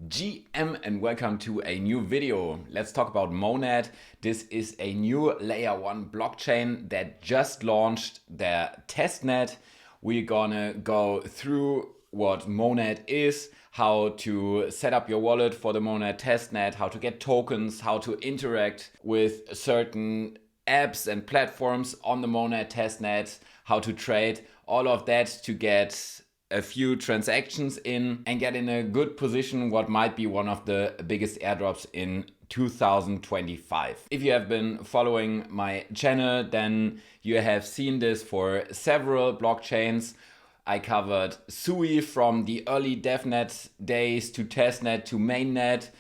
GM and welcome to a new video. Let's talk about Monad. This is a new layer 1 blockchain that just launched their testnet. We're gonna go through what Monad is, how to set up your wallet for the Monad testnet, how to get tokens, how to interact with certain apps and platforms on the Monad testnet, how to trade, all of that to get a few transactions in and get in a good position what might be one of the biggest airdrops in 2025. If you have been following my channel, then you have seen this for several blockchains. I covered Sui from the early DevNet days to testnet to mainnet.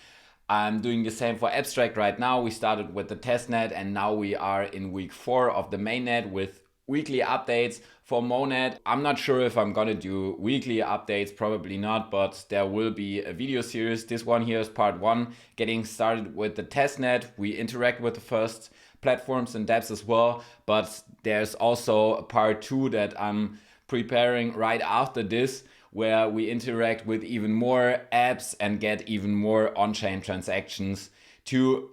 I'm doing the same for Abstract right now. We started with the testnet and now we are in week 4 of the mainnet with weekly updates. For Monad, I'm not sure if I'm gonna do weekly updates, probably not, but there will be a video series. This one here is part 1, getting started with the testnet. We interact with the first platforms and dApps as well, but there's also a part 2 that I'm preparing right after this, where we interact with even more apps and get even more on-chain transactions to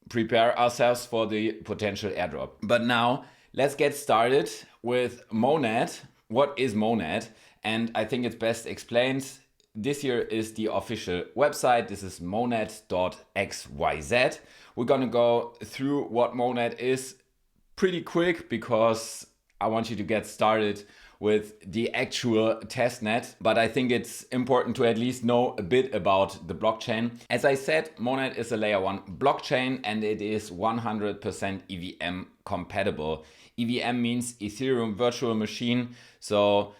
prepare ourselves for the potential airdrop. But now, let's get started with Monad. What is Monad? And I think it's best explained. This here is the official website. This is monad.xyz. We're gonna go through what Monad is pretty quick because I want you to get started with the actual testnet, but I think it's important to at least know a bit about the blockchain. As I said, Monad is a layer 1 blockchain and it is 100% EVM compatible. EVM means Ethereum Virtual Machine, so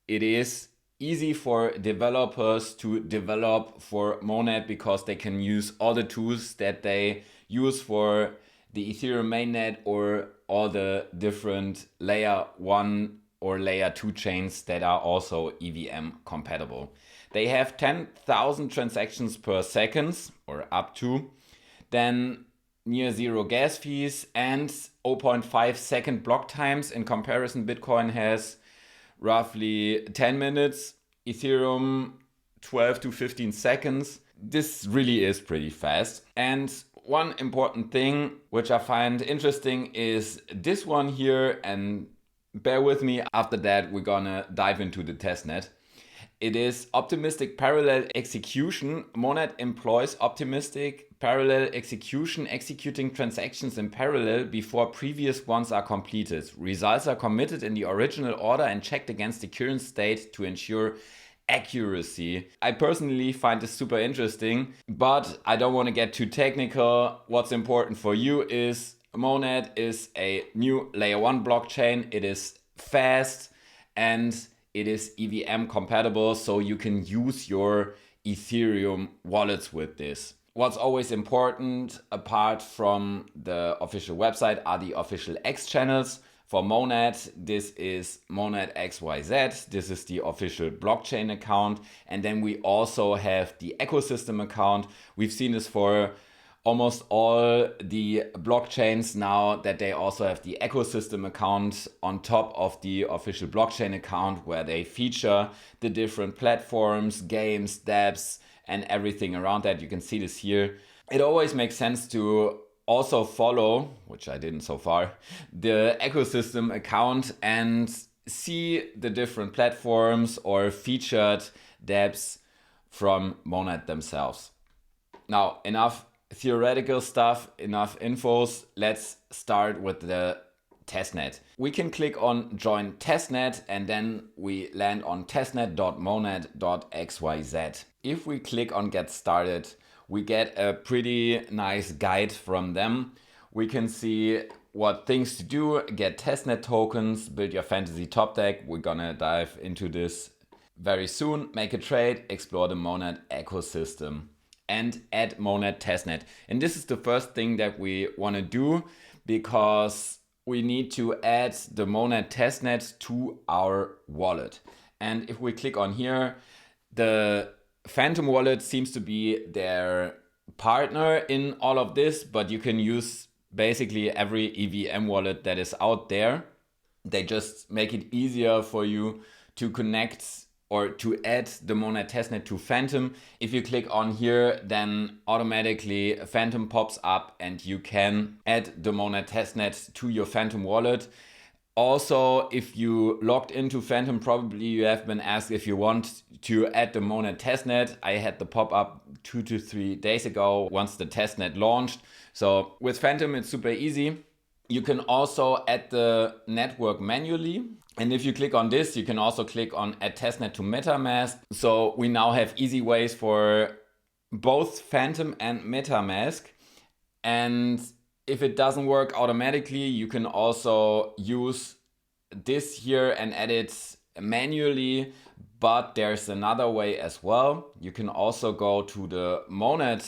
it is easy for developers to develop for Monad because they can use all the tools that they use for the Ethereum mainnet or all the different layer 1 or layer 2 chains that are also EVM compatible. They have 10,000 transactions per second or up to, then near zero gas fees and 0.5 second block times. In comparison, Bitcoin has roughly 10 minutes, Ethereum 12 to 15 seconds. This really is pretty fast. And one important thing which I find interesting is this one here, and bear with me, after that we're gonna dive into the testnet. It is optimistic parallel execution. Monad employs optimistic parallel execution, executing transactions in parallel before previous ones are completed. Results are committed in the original order and checked against the current state to ensure accuracy. I personally find this super interesting, but I don't want to get too technical. What's important for you is Monad is a new layer 1 blockchain. It is fast and it is EVM compatible, so you can use your Ethereum wallets with this. What's always important, apart from the official website, are the official X channels. For Monad, this is Monad XYZ. This is the official blockchain account. And then we also have the ecosystem account. We've seen this for almost all the blockchains now, that they also have the ecosystem account on top of the official blockchain account, where they feature the different platforms, games, dApps, and everything around that. You can see this here. It always makes sense to also follow, which I didn't so far, the ecosystem account and see the different platforms or featured dApps from Monad themselves. Now, enough theoretical stuff, enough infos. Let's start with the testnet. We can click on join testnet and then we land on testnet.monad.xyz. If we click on get started, we get a pretty nice guide from them. We can see what things to do, get testnet tokens, build your fantasy top deck. We're gonna dive into this very soon. Make a trade, explore the Monad ecosystem, and add Monad testnet. And this is the first thing that we want to do because we need to add the Monad testnet to our wallet. And if we click on here, the Phantom wallet seems to be their partner in all of this, but you can use basically every EVM wallet that is out there. They just make it easier for you to connect or to add the Monad testnet to Phantom. If you click on here, then automatically Phantom pops up and you can add the Monad testnet to your Phantom wallet. Also, if you logged into Phantom, probably you have been asked if you want to add the Monad testnet. I had the pop-up 2 to 3 days ago once the testnet launched. So with Phantom, it's super easy. You can also add the network manually. And if you click on this, you can also click on add testnet to MetaMask. So we now have easy ways for both Phantom and MetaMask. And if it doesn't work automatically, you can also use this here and add it manually. But there's another way as well. You can also go to the Monad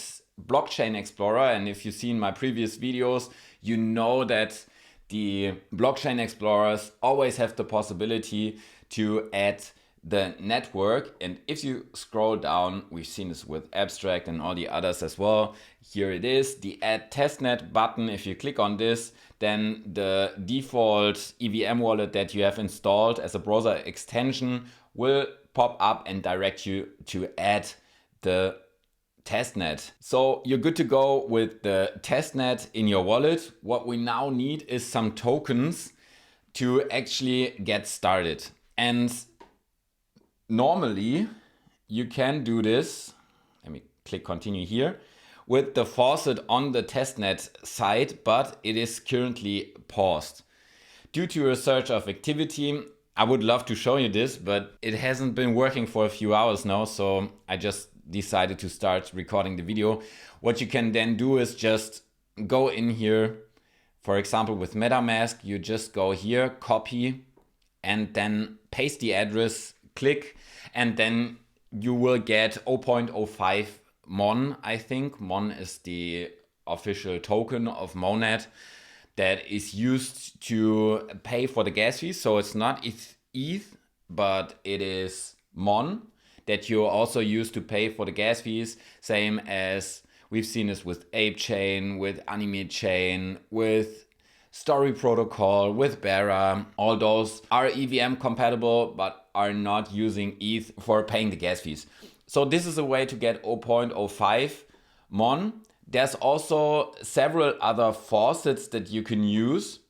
blockchain explorer. And if you've seen my previous videos, you know that the blockchain explorers always have the possibility to add the network. And if you scroll down, we've seen this with Abstract and all the others as well. Here it is, the add testnet button. If you click on this, then the default EVM wallet that you have installed as a browser extension will pop up and direct you to add the testnet. So you're good to go with the testnet in your wallet. What we now need is some tokens to actually get started. And normally you can do this, let me click continue here, with the Faucet on the testnet side, but it is currently paused. Due to a surge of activity, I would love to show you this, but it hasn't been working for a few hours now, so I just decided to start recording the video. What you can then do is just go in here. For example, with MetaMask, you just go here, copy, and then paste the address, click, and then you will get 0.05 MON, I think. MON is the official token of Monad that is used to pay for the gas fees. So it's not ETH, but it is MON that you also use to pay for the gas fees. Same as we've seen this with Ape Chain, with Anime Chain, with Story Protocol, with Barra. All those are EVM compatible, but are not using ETH for paying the gas fees. So this is a way to get 0.05 MON. There's also several other faucets that you can use.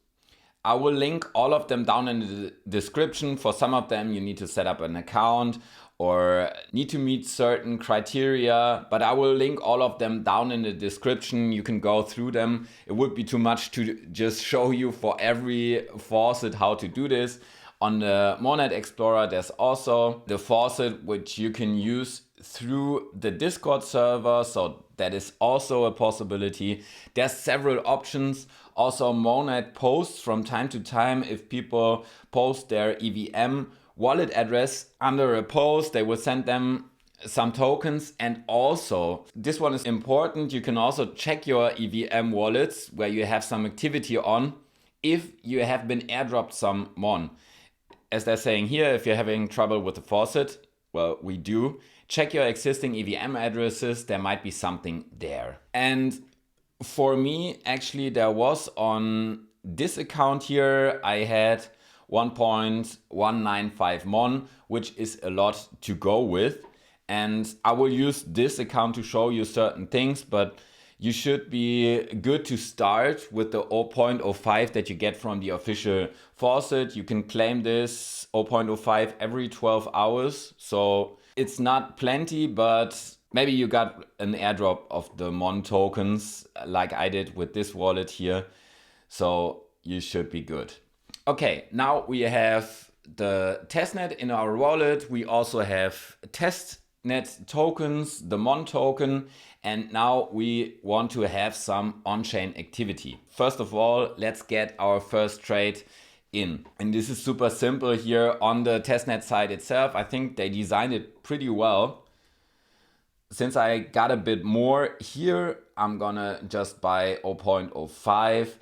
I will link all of them down in the description. For some of them, you need to set up an account or need to meet certain criteria, but I will link all of them down in the description. You can go through them. It would be too much to just show you for every faucet how to do this. On the Monad Explorer, there's also the faucet which you can use through the Discord server, so that is also a possibility. There's several options. Also, Monad posts from time to time. If people post their EVM wallet address under a post, they will send them some tokens. And also, this one is important, you can also check your EVM wallets where you have some activity on if you have been airdropped some MON. As they're saying here, if you're having trouble with the faucet, well, we do. Check your existing EVM addresses, there might be something there. And for me, actually, there was on this account here, I had 1.195 MON, which is a lot to go with. And I will use this account to show you certain things, but you should be good to start with the 0.05 that you get from the official faucet. You can claim this 0.05 every 12 hours. So it's not plenty, but maybe you got an airdrop of the MON tokens like I did with this wallet here. So you should be good. Okay, now we have the testnet in our wallet. We also have testnet tokens, the MON token, and now we want to have some on-chain activity. First of all, let's get our first trade in. And this is super simple here on the testnet side itself. I think they designed it pretty well. Since I got a bit more here, I'm gonna just buy 0.05.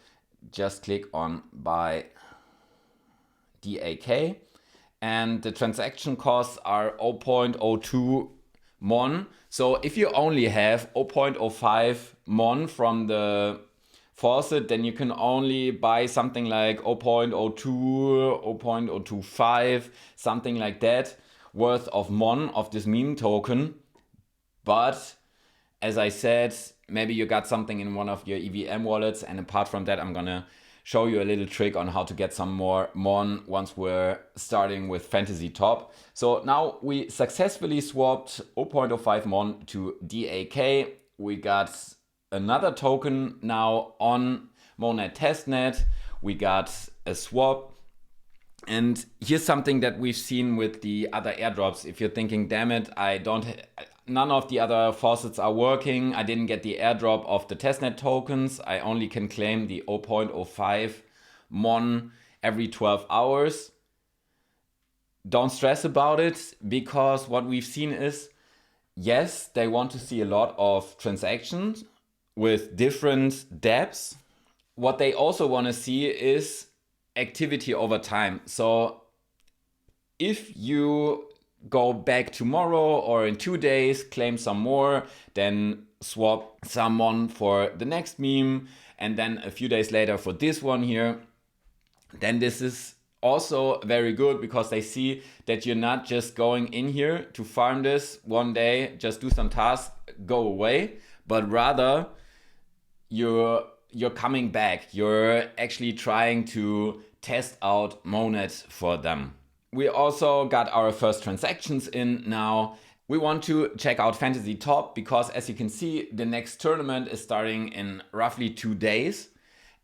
Just click on buy dApp. And the transaction costs are 0.02 MON. So if you only have 0.05 MON from the faucet, then you can only buy something like 0.02, 0.025, something like that. worth of Mon of this meme token. But as I said, maybe you got something in one of your EVM wallets, and apart from that, I'm gonna show you a little trick on how to get some more Mon once we're starting with Fantasy Top. So now we successfully swapped 0.05 Mon to dApp. We got another token now on Monad Testnet. We got a swap. And here's something that we've seen with the other airdrops. If you're thinking, damn it, none of the other faucets are working. I didn't get the airdrop of the testnet tokens. I only can claim the 0.05 Mon every 12 hours. Don't stress about it, because what we've seen is, yes, they want to see a lot of transactions with different dApps. What they also want to see is activity over time. So if you go back tomorrow or in 2 days, claim some more, then swap someone for the next meme, and then a few days later for this one here, then this is also very good, because they see that you're not just going in here to farm this one day, just do some tasks, go away, but rather you're coming back. You're actually trying to test out Monad for them. We also got our first transactions in now. We want to check out Fantasy Top, because as you can see, the next tournament is starting in roughly 2 days,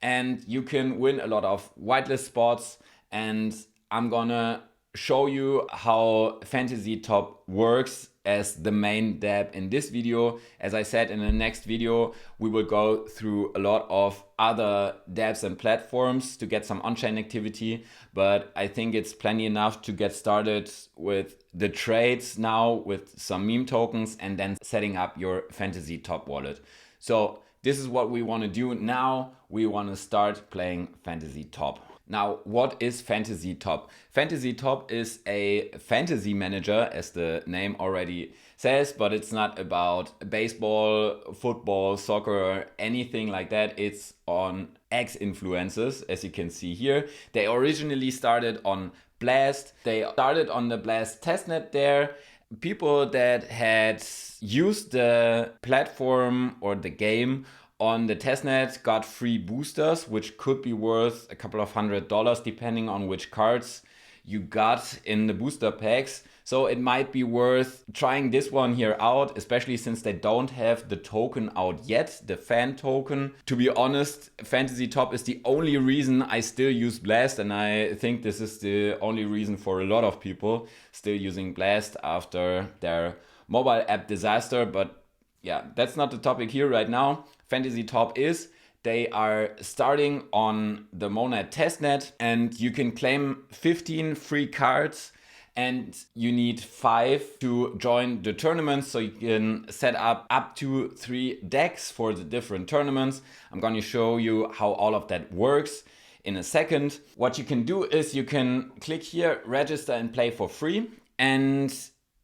and you can win a lot of whitelist spots. And I'm gonna show you how Fantasy Top works as the main dApp in this video. As I said, in the next video, we will go through a lot of other dApps and platforms to get some on-chain activity, but I think it's plenty enough to get started with the trades now with some meme tokens, and then setting up your Fantasy Top wallet. So this is what we want to do now. We want to start playing Fantasy Top. Now, what is Fantasy Top? Fantasy Top is a fantasy manager, as the name already says, but it's not about baseball, football, soccer, or anything like that. It's on ex-influencers, as you can see here. They originally started on Blast. They started on the Blast testnet there. People that had used the platform or the game on the testnet got free boosters, which could be worth a couple of $100 depending on which cards you got in the booster packs. So it might be worth trying this one here out, especially since they don't have the token out yet, the fan token. To be honest, Fantasy Top is the only reason I still use Blast, and I think this is the only reason for a lot of people still using Blast after their mobile app disaster. But yeah, that's not the topic here right now. Fantasy Top is, they are starting on the Monad testnet, and you can claim 15 free cards, and you need 5 to join the tournament, so you can set up to 3 decks for the different tournaments. I'm going to show you how all of that works in a second. What you can do is you can click here, register and play for free, and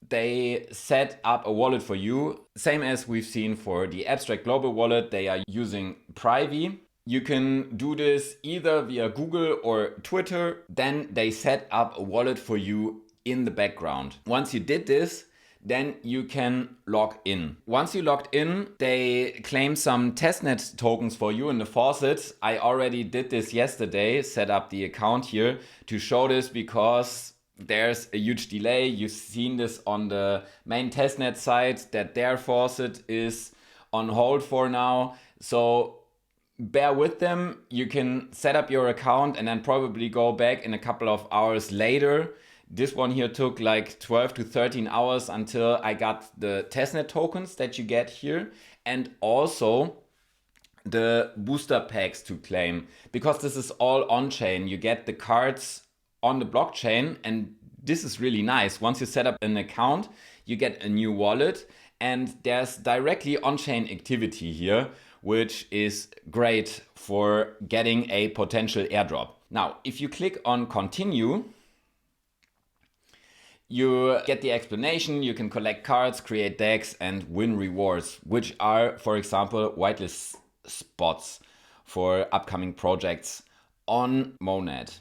they set up a wallet for you, same as we've seen for the Abstract Global Wallet. They are using Privy. You can do this either via Google or Twitter. Then they set up a wallet for you in the background. Once you did this, then you can log in. Once you logged in, they claim some testnet tokens for you in the Faucets. I already did this yesterday, set up the account here to show this, because there's a huge delay. You've seen this on the main testnet site that their Faucet is on hold for now. So bear with them. You can set up your account and then probably go back in a couple of hours later. This one here took like 12 to 13 hours until I got the testnet tokens that you get here, and also the booster packs to claim, because this is all on-chain. You get the cards on the blockchain, and this is really nice. Once you set up an account, you get a new wallet, and there's directly on-chain activity here, which is great for getting a potential airdrop. Now, if you click on continue, you get the explanation. You can collect cards, create decks, and win rewards, which are, for example, whitelist spots for upcoming projects on Monad.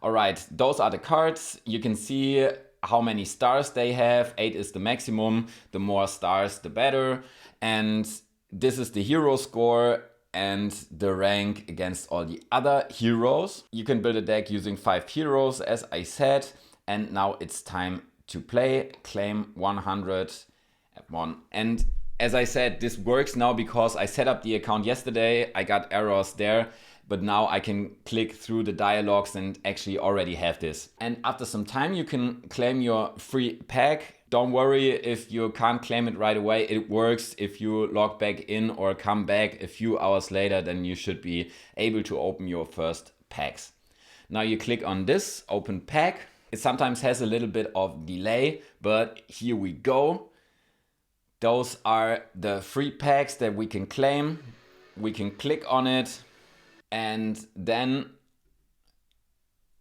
All right, those are the cards. You can see how many stars they have. 8 is the maximum. The more stars, the better. And this is the hero score and the rank against all the other heroes. You can build a deck using 5 heroes, as I said. And now it's time to play. Claim 100 at 1. And as I said, this works now because I set up the account yesterday. I got errors there, but now I can click through the dialogues and actually already have this. And after some time, you can claim your free pack. Don't worry if you can't claim it right away. It works if you log back in or come back a few hours later, then you should be able to open your first packs. Now you click on this, open pack. It sometimes has a little bit of delay, but here we go. Those are the free packs that we can claim. We can click on it. And then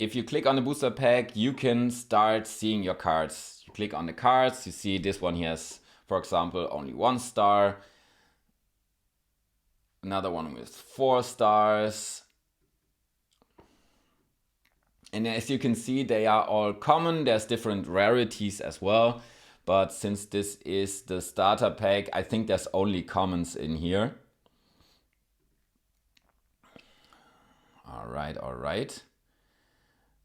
if you click on the booster pack, you can start seeing your cards. You click on the cards, you see this one here has, for example, only 1 star. Another one with 4 stars. And as you can see, they are all common. There's different rarities as well. But since this is the starter pack, I think there's only commons in here. All right.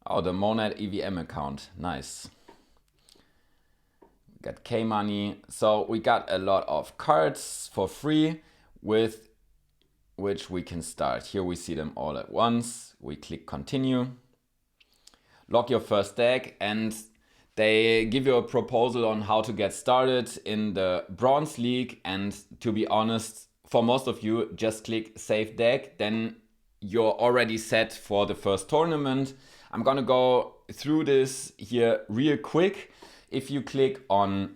Oh, the Monad EVM account, nice. Got K-Money. So we got a lot of cards for free with which we can start. Here we see them all at once. We click continue. Log your first deck and they give you a proposal on how to get started in the Bronze League. And to be honest, for most of you, just click save deck. Then you're already set for the first tournament. I'm gonna go through this here real quick. If you click on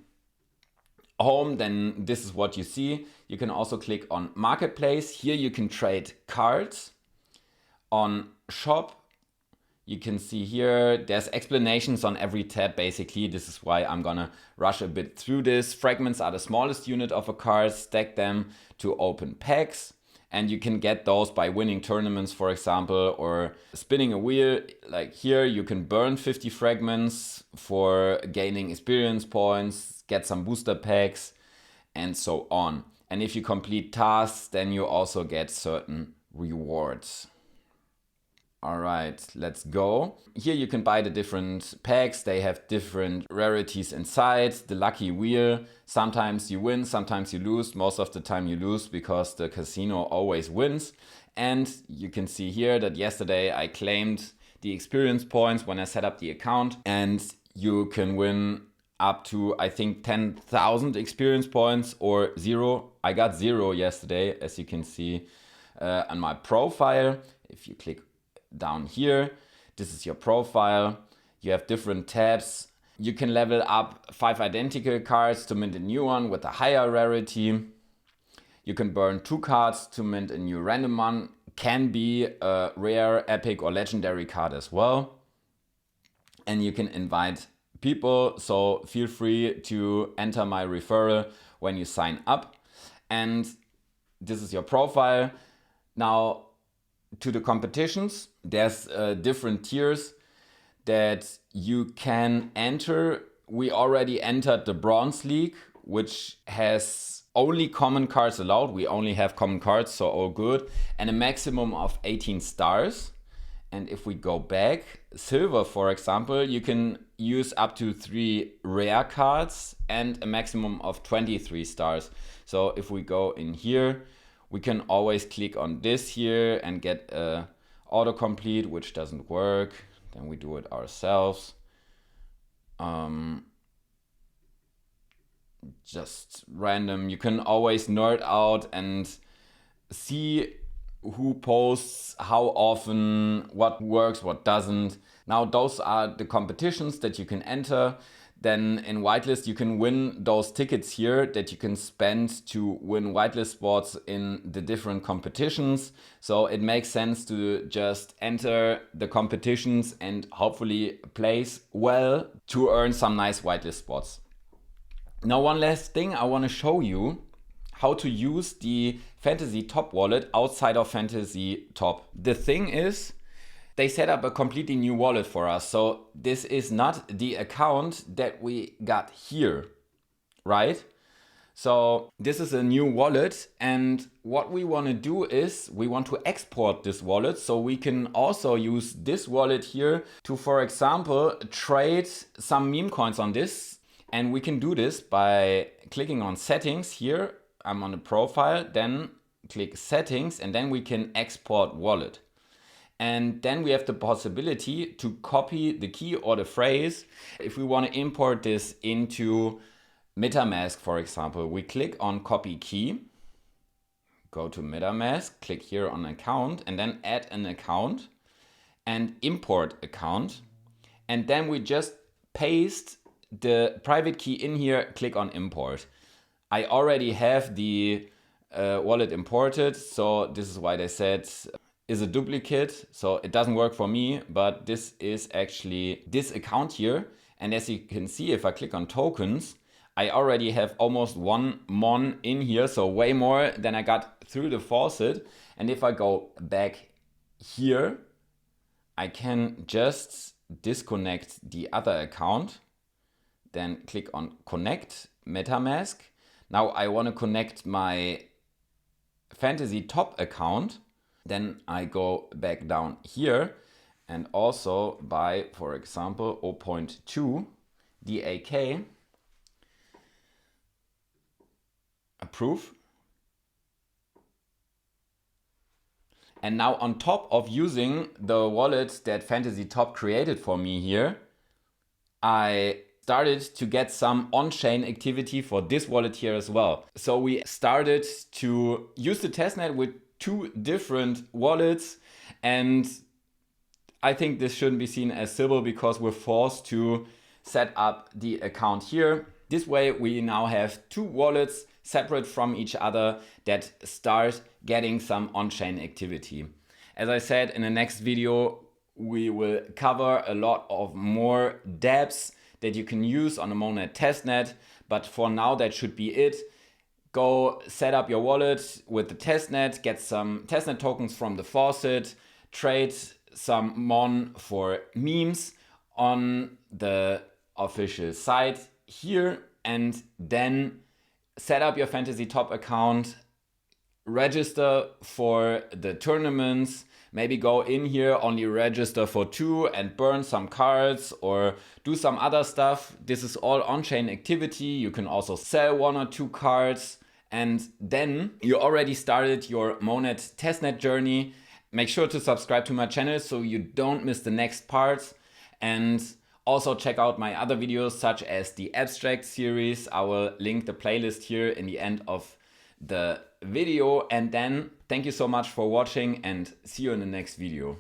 home, then this is what you see. You can also click on marketplace. Here you can trade cards. On shop, you can see here, there's explanations on every tab basically. This is why I'm gonna rush a bit through this. Fragments are the smallest unit of a card. Stack them to open packs. And you can get those by winning tournaments, for example, or spinning a wheel. Like here, you can burn 50 fragments for gaining experience points, get some booster packs, and so on. And if you complete tasks, then you also get certain rewards. All right, let's go. Here you can buy the different packs. They have different rarities inside. The lucky wheel. Sometimes you win, sometimes you lose. Most of the time you lose because the casino always wins. And you can see here that yesterday I claimed the experience points when I set up the account. And you can win up to, I think, 10,000 experience points or 0. I got 0 yesterday, as you can see on my profile. If you click down here, this is your profile. You have different tabs. You can level up 5 identical cards to mint a new one with a higher rarity. You can burn 2 cards to mint a new random one. Can be a rare, epic or legendary card as well. And you can invite people, so feel free to enter my referral when you sign up. And this is your profile. Now to the competitions, there's different tiers that you can enter. We already entered the Bronze League, which has only common cards allowed. We only have common cards, so all good. And a maximum of 18 stars. And if we go back, Silver, for example, you can use up to 3 rare cards and a maximum of 23 stars. So if we go in here, we can always click on this here and get autocomplete, which doesn't work. Then we do it ourselves. Just random. You can always nerd out and see who posts, how often, what works, what doesn't. Now those are the competitions that you can enter. Then in Whitelist, you can win those tickets here that you can spend to win Whitelist spots in the different competitions. So it makes sense to just enter the competitions and hopefully place well to earn some nice Whitelist spots. Now one last thing, I want to show you how to use the Fantasy Top wallet outside of Fantasy Top. The thing is, they set up a completely new wallet for us. So this is not the account that we got here, right? So this is a new wallet, and what we want to do is we want to export this wallet, so we can also use this wallet here to, for example, trade some meme coins on this. And we can do this by clicking on settings here. I'm on the profile, then click settings, and then we can export wallet. And then we have the possibility to copy the key or the phrase. If we want to import this into MetaMask, for example, we click on copy key, go to MetaMask, click here on account, and then add an account and import account. And then we just paste the private key in here, click on import. I already have the wallet imported, so this is why they said is a duplicate, so it doesn't work for me, but this is actually this account here. And as you can see, if I click on tokens, I already have almost 1 mon in here, so way more than I got through the faucet. And if I go back here, I can just disconnect the other account, then click on connect MetaMask. Now I want to connect my Fantasy Top account. Then I go back down here and also buy, for example, 0.2 dApp. Approve. And now on top of using the wallet that Fantasy Top created for me here, I started to get some on-chain activity for this wallet here as well. So we started to use the testnet with 2 different wallets, and I think this shouldn't be seen as civil because we're forced to set up the account here. This way we now have 2 wallets separate from each other that start getting some on-chain activity. As I said, in the next video we will cover a lot of more dApps that you can use on the Monad testnet, but for now that should be it. Go set up your wallet with the testnet, get some testnet tokens from the Faucet, trade some mon for memes on the official site here, and then set up your Fantasy Top account, register for the tournaments, maybe go in here, only register for 2 and burn some cards or do some other stuff. This is all on-chain activity. You can also sell 1 or 2 cards, and then you already started your Monad testnet journey. Make sure to subscribe to my channel so you don't miss the next parts, and also check out my other videos such as the abstract series. I will link the playlist here in the end of the video. And then thank you so much for watching, and see you in the next video.